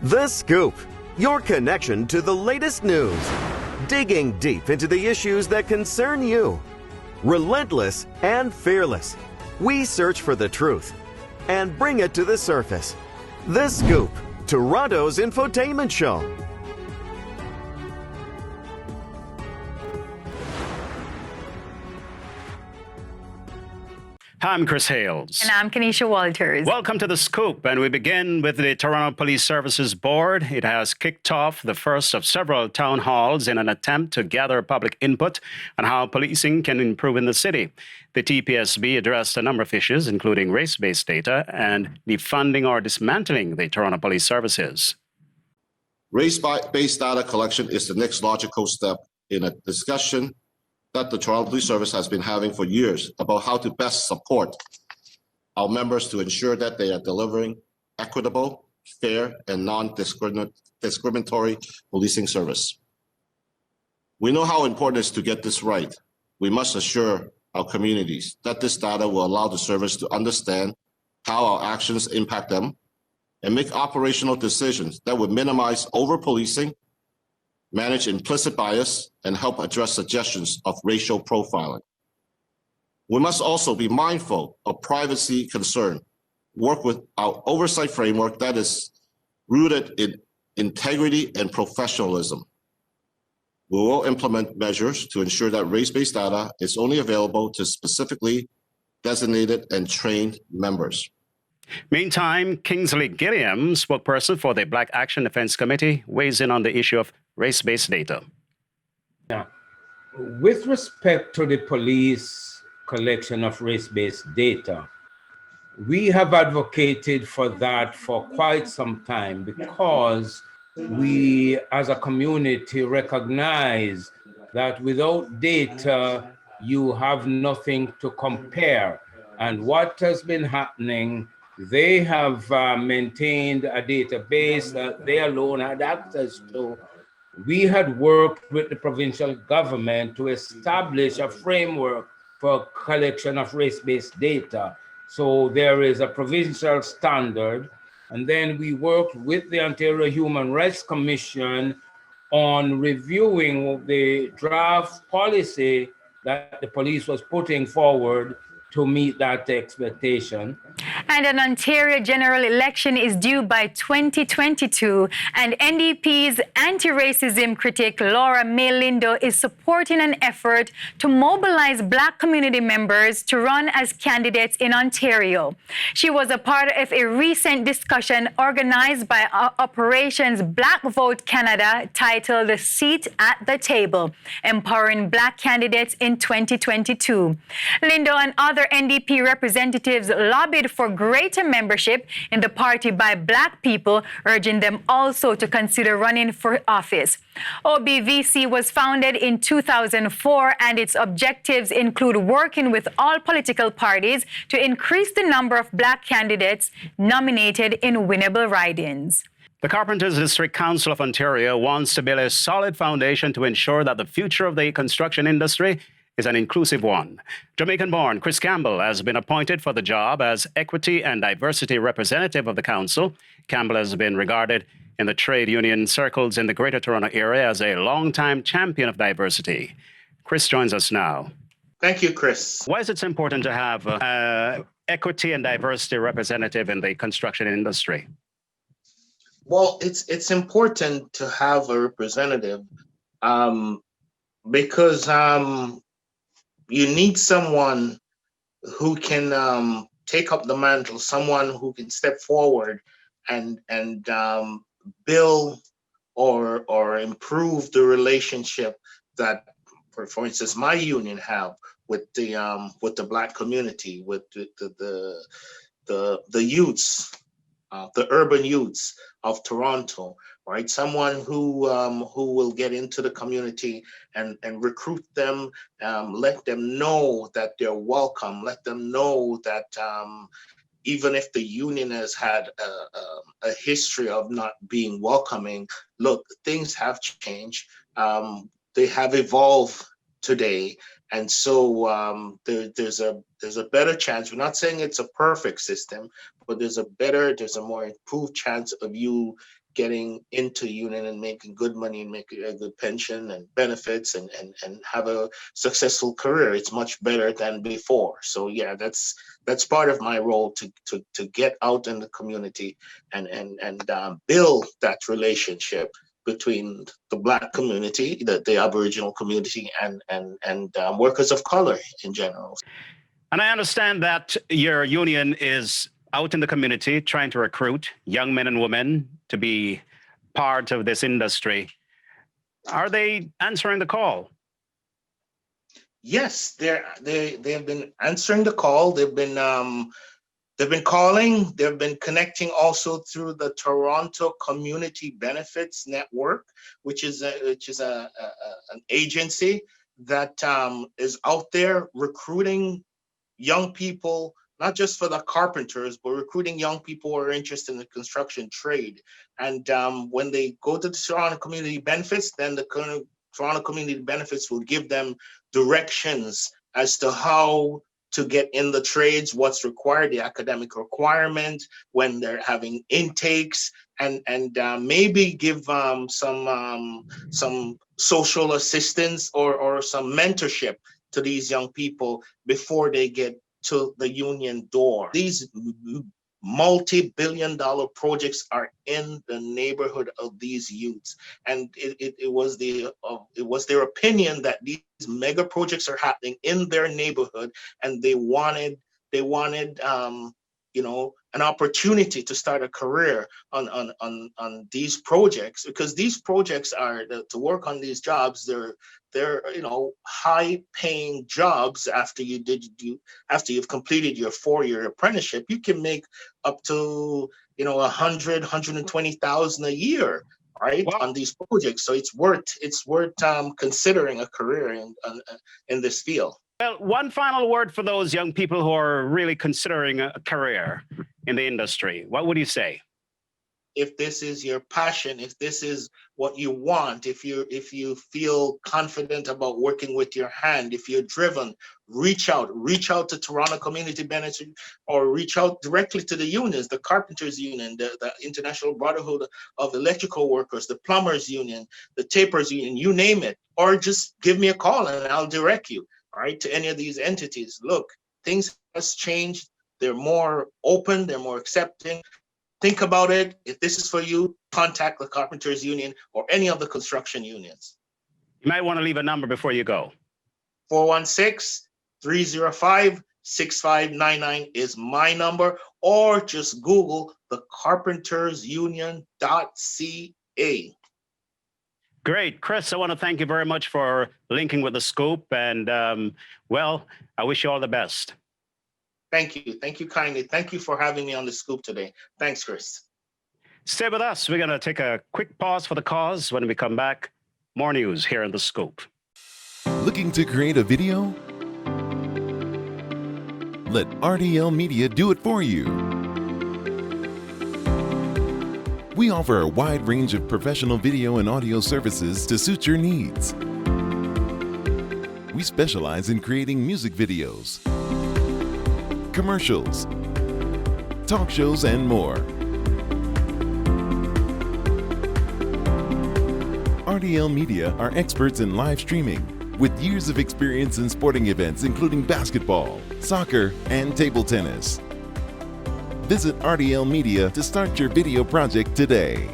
The Scoop, your connection to the latest news. Digging deep into the issues that concern you. Relentless and fearless. We search for the truth and bring it to the surface. The Scoop, Toronto's infotainment show. Hi, I'm Chris Hayles. And I'm Keneisha Walters. Welcome to The Scoop, and we begin with the Toronto Police Services Board. It has kicked off the first of several town halls in an attempt to gather public input on how policing can improve in the city. The TPSB addressed a number of issues, including race-based data and defunding or dismantling the Toronto Police Services. Race-based data collection is the next logical step in a discussion that the Toronto Police Service has been having for years about how to best support our members to ensure that they are delivering equitable, fair, and non-discriminatory policing service. We know how important it is to get this right. We must assure our communities that this data will allow the service to understand how our actions impact them and make operational decisions that would minimize over-policing, manage implicit bias, and help address suggestions of racial profiling. We must also be mindful of privacy concern, work with our oversight framework that is rooted in integrity and professionalism. We will implement measures to ensure that race-based data is only available to specifically designated and trained members. Meantime, Kingsley Gilliam, spokesperson for the Black Action Defense Committee, weighs in on the issue of race-based data. Now, with respect to the police collection of race-based data, we have advocated for that for quite some time because we as a community recognize that without data, you have nothing to compare. And what has been happening, they have maintained a database that they alone had access to. We had worked with the provincial government to establish a framework for collection of race-based data. So there is a provincial standard, and then we worked with the Ontario Human Rights Commission on reviewing the draft policy that the police was putting forward to meet that expectation. And an Ontario general election is due by 2022, and NDP's anti-racism critic Laura May Lindo is supporting an effort to mobilize Black community members to run as candidates in Ontario. She was a part of a recent discussion organized by Operations Black Vote Canada titled "The Seat at the Table: Empowering Black Candidates in 2022. Lindo and other NDP representatives lobbied for greater membership in the party by Black people, urging them also to consider running for office. OBVC was founded in 2004, and its objectives include working with all political parties to increase the number of Black candidates nominated in winnable ridings. The Carpenters District Council of Ontario wants to build a solid foundation to ensure that the future of the construction industry is an inclusive one. Jamaican-born Chris Campbell has been appointed for the job as Equity and Diversity Representative of the Council. Campbell has been regarded in the trade union circles in the Greater Toronto area as a longtime champion of diversity. Chris joins us now. Thank you, Chris. Why is it so important to have an equity and diversity representative in the construction industry? Well, it's important to have a representative because you need someone who can take up the mantle, someone who can step forward and build or improve the relationship that, for instance, my union have with the Black community, with the youths, the urban youths of Toronto, right? Someone who will get into the community and recruit them, let them know that they're welcome, let them know that even if the union has had a history of not being welcoming, look, things have changed. They have evolved today. And so there's a better chance. We're not saying it's a perfect system, but there's a more improved chance of you getting into union and making good money and making a good pension and benefits and have a successful career. It's much better than before. So yeah, that's part of my role to get out in the community and build that relationship between the Black community, the Aboriginal community, and workers of color in general. And I understand that your union is out in the community trying to recruit young men and women to be part of this industry. Are they answering the call? Yes, they have been answering the call. They've been calling. They've been connecting also through the Toronto Community Benefits Network, which is an agency that is out there recruiting young people, not just for the carpenters, but recruiting young people who are interested in the construction trade. And when they go to the Toronto Community Benefits, then the Toronto Community Benefits will give them directions as to how to get in the trades, what's required, the academic requirement, when they're having intakes, and maybe give some social assistance or some mentorship to these young people before they get to the union door. These multi-billion-dollar projects are in the neighborhood of these youths, and it was their opinion that these mega projects are happening in their neighborhood, and they wanted an opportunity to start a career on these projects, because these projects are to work on these jobs. They're high-paying jobs. After you've completed your 4-year apprenticeship, you can make up to $120,000 a year, right? Wow. On these projects. So it's worth considering a career in this field. Well, one final word for those young people who are really considering a career in the industry. What would you say? If this is your passion, if this is what you want, if you feel confident about working with your hand, if you're driven, reach out to Toronto Community Benefits, or reach out directly to the unions, the Carpenters Union, the International Brotherhood of Electrical Workers, the Plumbers Union, the Tapers Union, you name it, or just give me a call and I'll direct you, all right, to any of these entities. Look, things has changed. They're more open, they're more accepting. Think about it. If this is for you, contact the Carpenters Union or any of the construction unions. You might want to leave a number before you go. 416-305-6599 is my number, or just Google the carpentersunion.ca. Great. Chris, I want to thank you very much for linking with The Scoop. And, I wish you all the best. Thank you. Thank you kindly. Thank you for having me on The Scoop today. Thanks, Chris. Stay with us. We're going to take a quick pause for the cause. When we come back, more news here in The Scoop. Looking to create a video? Let RDL Media do it for you. We offer a wide range of professional video and audio services to suit your needs. We specialize in creating music videos, commercials, talk shows, and more. RDL Media are experts in live streaming with years of experience in sporting events including basketball, soccer, and table tennis. Visit RDL Media to start your video project today.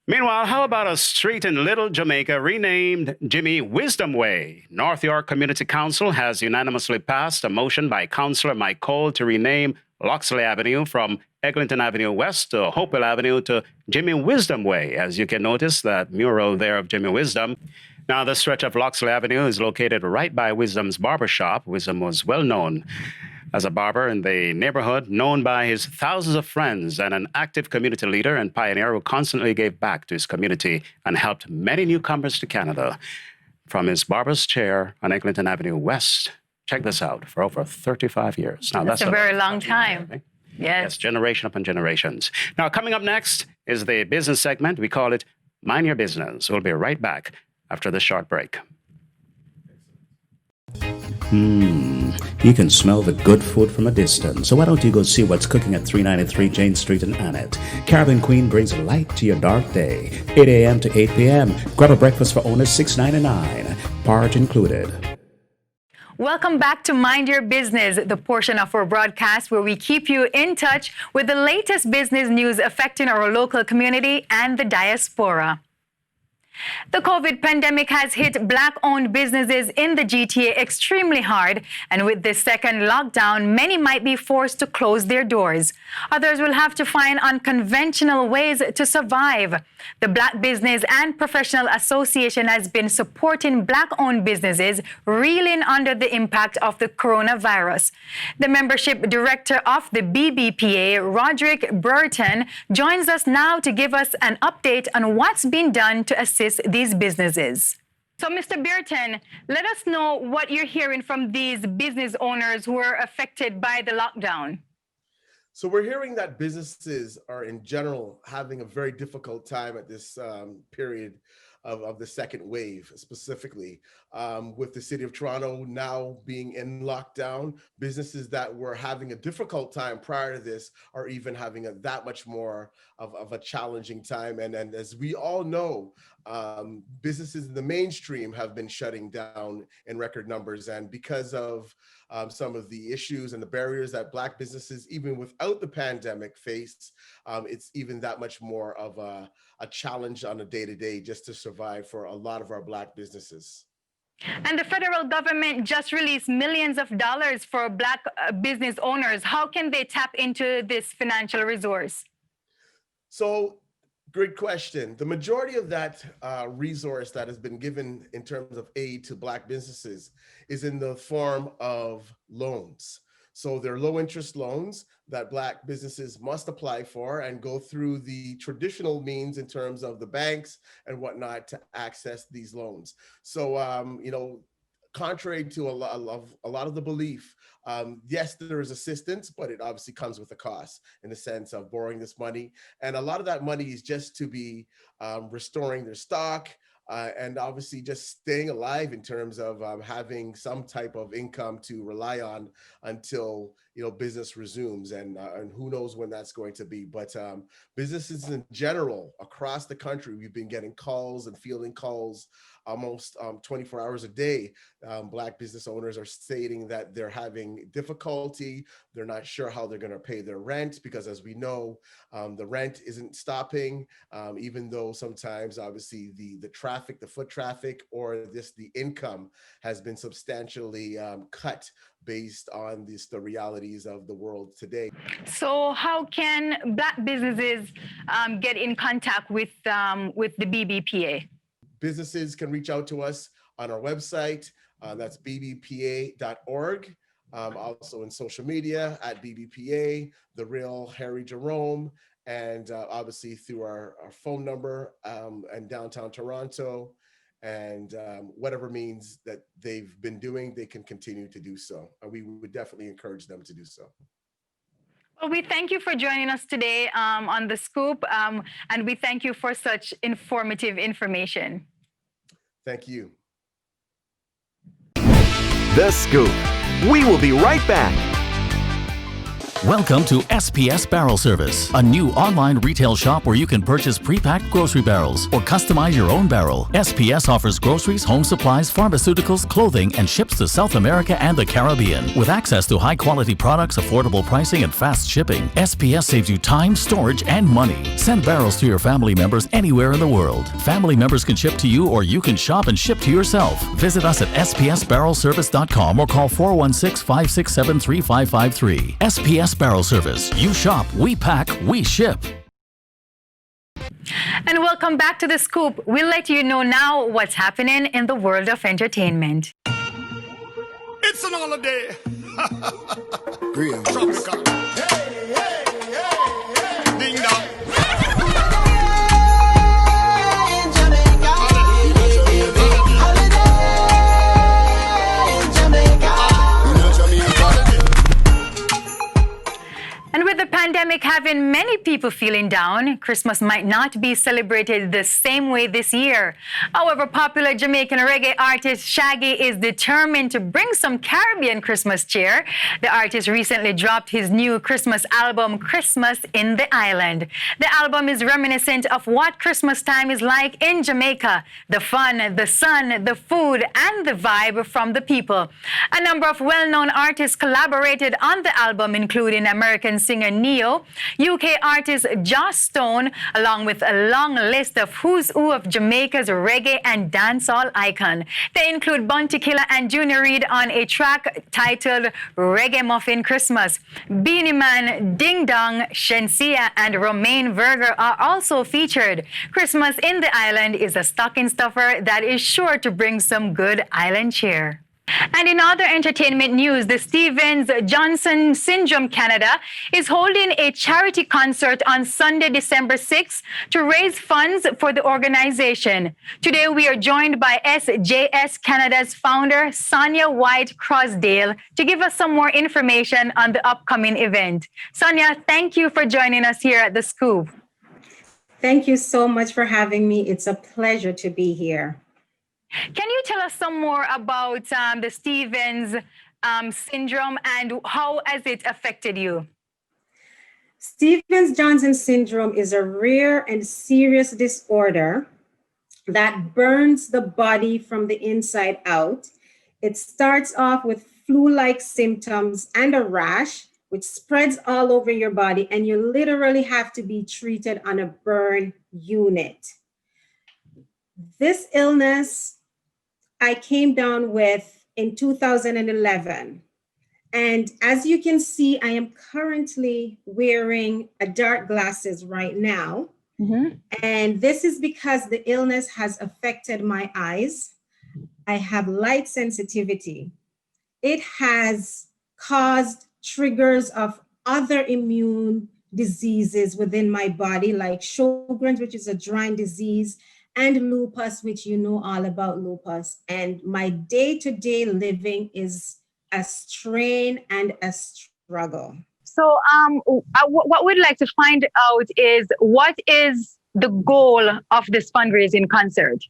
Meanwhile, how about a street in Little Jamaica renamed Jimmy Wisdom Way? North York Community Council has unanimously passed a motion by Councillor Mike Cole to rename Loxley Avenue from Eglinton Avenue West to Hopewell Avenue to Jimmy Wisdom Way. As you can notice, that mural there of Jimmy Wisdom. Now, this stretch of Loxley Avenue is located right by Wisdom's barbershop. Wisdom was well known as a barber in the neighborhood, known by his thousands of friends, and an active community leader and pioneer who constantly gave back to his community and helped many newcomers to Canada. From his barber's chair on Eglinton Avenue West, check this out, for over 35 years. Now, that's a very long time. Right? Yes, generation upon generations. Now, coming up next is the business segment. We call it Mind your business. We'll be right back after this short break. You can smell the good food from a distance, so why don't you go see what's cooking at 393 Jane Street in Annette? Caribbean Queen brings light to your dark day. 8 a.m. to 8 p.m. Grab a breakfast for only $6.99. Part included. Welcome back to Mind Your Business, the portion of our broadcast where we keep you in touch with the latest business news affecting our local community and the diaspora. The COVID pandemic has hit Black-owned businesses in the GTA extremely hard, and with this second lockdown, many might be forced to close their doors. Others will have to find unconventional ways to survive. The Black Business and Professional Association has been supporting Black-owned businesses reeling under the impact of the coronavirus. The membership director of the BBPA, Roderick Burton, joins us now to give us an update on what's been done to assist these businesses. So, Mr. Burton, let us know what you're hearing from these business owners who are affected by the lockdown. So we're hearing that businesses are in general having a very difficult time at this period of the second wave, specifically with the city of Toronto now being in lockdown. Businesses that were having a difficult time prior to this are even having that much more of a challenging time. And as we all know, businesses in the mainstream have been shutting down in record numbers. And because of some of the issues and the barriers that Black businesses, even without the pandemic, face, it's even that much more of a challenge on a day-to-day just to survive for a lot of our Black businesses. And the federal government just released millions of dollars for Black business owners. How can they tap into this financial resource? So, great question. The majority of that resource that has been given in terms of aid to Black businesses is in the form of loans. So they're low interest loans that Black businesses must apply for and go through the traditional means in terms of the banks and whatnot to access these loans. So, contrary to a lot of the belief, yes, there is assistance, but it obviously comes with a cost in the sense of borrowing this money. And a lot of that money is just to be restoring their stock, and obviously just staying alive in terms of having some type of income to rely on until business resumes, and who knows when that's going to be. But businesses in general across the country, we've been getting calls and fielding calls almost 24 hours a day. Black business owners are stating that they're having difficulty. They're not sure how they're going to pay their rent because, as we know, the rent isn't stopping, even though sometimes obviously the traffic, the foot traffic, or the income has been substantially cut based on the realities of the world today. So how can Black businesses get in contact with the BBPA? Businesses can reach out to us on our website. That's bbpa.org. Also in social media at BBPA, The Real Harry Jerome, and obviously through our phone number in downtown Toronto. And whatever means that they've been doing, they can continue to do so. And we would definitely encourage them to do so. Well, we thank you for joining us today on The Scoop, and we thank you for such informative information. Thank you. The Scoop. We will be right back. Welcome to SPS Barrel Service, a new online retail shop where you can purchase pre-packed grocery barrels or customize your own barrel. SPS offers groceries, home supplies, pharmaceuticals, clothing, and ships to South America and the Caribbean. With access to high-quality products, affordable pricing, and fast shipping, SPS saves you time, storage, and money. Send barrels to your family members anywhere in the world. Family members can ship to you, or you can shop and ship to yourself. Visit us at spsbarrelservice.com or call 416-567-3553. SPS Barrel Service. You shop, we pack, we ship. And welcome back to The Scoop. We'll let you know now what's happening in the world of entertainment. It's an holiday. Real. Tropical. Hey, hey, hey, hey. Ding dong. And with the pandemic pandemic having many people feeling down, Christmas might not be celebrated the same way this year. However, popular Jamaican reggae artist Shaggy is determined to bring some Caribbean Christmas cheer. The artist recently dropped his new Christmas album, Christmas in the Island. The album is reminiscent of what Christmas time is like in Jamaica: the fun, the sun, the food, and the vibe from the people. A number of well-known artists collaborated on the album, including American singer Neo, UK artist Joss Stone, along with a long list of who's who of Jamaica's reggae and dancehall icon. They include Bounty Killer and Junior Reid on a track titled Reggae Muffin Christmas. Beanie Man, Ding Dong, Shensia, and Romain Verger are also featured. Christmas in the Island is a stocking stuffer that is sure to bring some good island cheer. And in other entertainment news, the Stevens-Johnson Syndrome Canada is holding a charity concert on Sunday, December 6th to raise funds for the organization. Today, we are joined by SJS Canada's founder, Sonia White Crosdale, to give us some more information on the upcoming event. Sonia, thank you for joining us here at The Scoop. Thank you so much for having me. It's a pleasure to be here. Can you tell us some more about the Stevens syndrome and how has it affected you? Stevens-Johnson syndrome is a rare and serious disorder that burns the body from the inside out. It starts off with flu-like symptoms and a rash, which spreads all over your body, and you literally have to be treated on a burn unit. This illness I came down with in 2011. And as you can see, I am currently wearing a dark glasses right now. Mm-hmm. And this is because the illness has affected my eyes. I have light sensitivity. It has caused triggers of other immune diseases within my body, like Sjogren's, which is a drying disease, and lupus, which you know all about lupus. And my day-to-day living is a strain and a struggle. So what we'd like to find out is, what is the goal of this fundraising concert?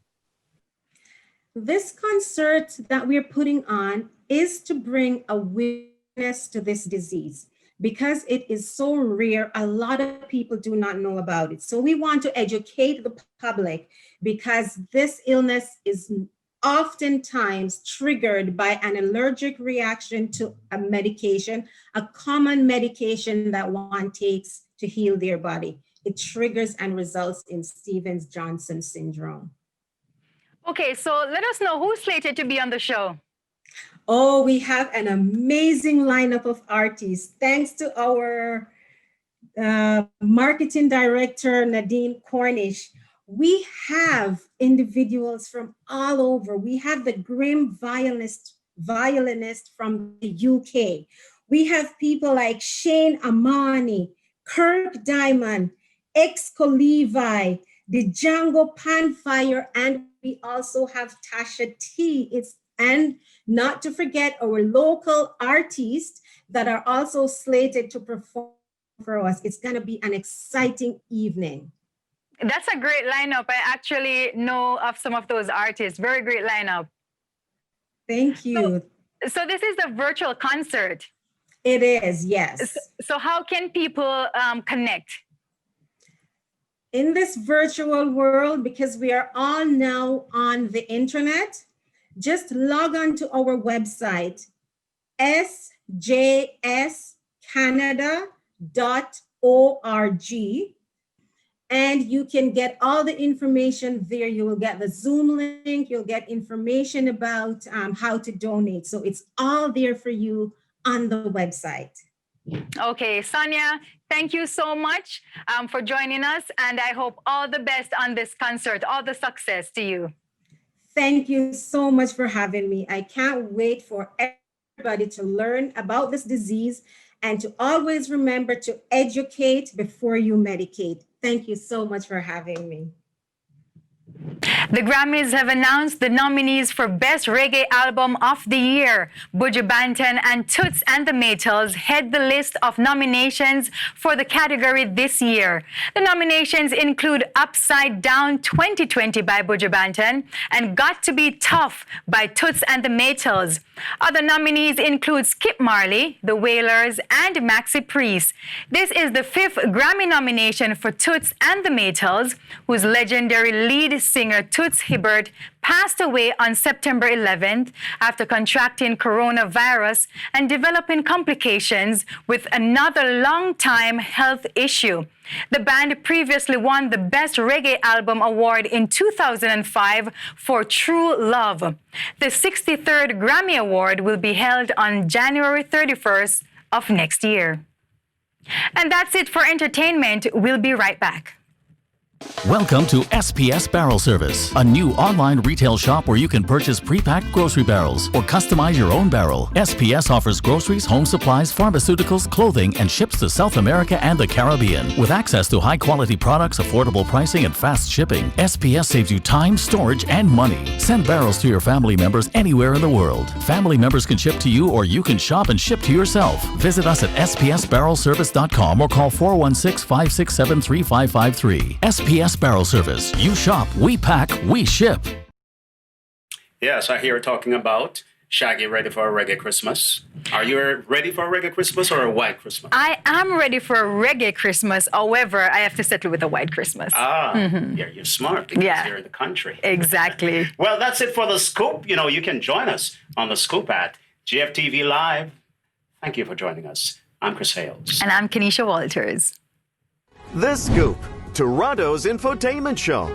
This concert that we're putting on is to bring awareness to this disease. Because it is so rare, a lot of people do not know about it. So we want to educate the public, because this illness is oftentimes triggered by an allergic reaction to a medication, a common medication that one takes to heal their body. It triggers and results in Stevens-Johnson syndrome. Okay, so let us know who's slated to be on the show. Oh, we have an amazing lineup of artists. Thanks to our marketing director, Nadine Cornish. We have individuals from all over. We have the grim violinist from the UK. We have people like Shane Amani, Kirk Diamond, Exco Levi, the Django Panfire, and we also have Tasha T. And not to forget our local artists that are also slated to perform for us. It's going to be an exciting evening. That's a great lineup. I actually know of some of those artists. Very great lineup. Thank you. So this is a virtual concert. It is, yes. So how can people connect? In this virtual world, because we are all now on the internet, just log on to our website, sjscanada.org, and you can get all the information there. You will get the Zoom link, you'll get information about how to donate. So it's all there for you on the website. Okay, Sonia, thank you so much for joining us, and I hope all the best on this concert, all the success to you. Thank you so much for having me. I can't wait for everybody to learn about this disease and to always remember to educate before you medicate. Thank you so much for having me. The Grammys have announced the nominees for Best Reggae Album of the Year. Buju Banton and Toots and the Maytals head the list of nominations for the category this year. The nominations include Upside Down 2020 by Buju Banton and Got to Be Tough by Toots and the Maytals. Other nominees include Skip Marley, The Wailers, and Maxi Priest. This is the 5th Grammy nomination for Toots and the Maytals, whose legendary lead singer Toots Hibbert passed away on September 11th after contracting coronavirus and developing complications with another long-time health issue. The band previously won the Best Reggae Album Award in 2005 for True Love. The 63rd Grammy Award will be held on January 31st of next year. And that's it for entertainment. We'll be right back. Welcome to SPS Barrel Service, a new online retail shop where you can purchase pre-packed grocery barrels or customize your own barrel. SPS offers groceries, home supplies, pharmaceuticals, clothing, and ships to South America and the Caribbean. With access to high-quality products, affordable pricing, and fast shipping, SPS saves you time, storage, and money. Send barrels to your family members anywhere in the world. Family members can ship to you, or you can shop and ship to yourself. Visit us at spsbarrelservice.com or call 416-567-3553. SPS Barrel Service. You shop, we pack, we ship. Yes, I hear talking about Shaggy ready for a reggae Christmas. Are you ready for a reggae Christmas or a white Christmas? I am ready for a reggae Christmas. However, I have to settle with a white Christmas. You're smart because you're in the country. Exactly. Well, that's it for The Scoop. You know, you can join us on The Scoop at GFTV Live. Thank you for joining us. I'm Chris Hayles. And I'm Keneisha Walters. The Scoop, Toronto's infotainment show.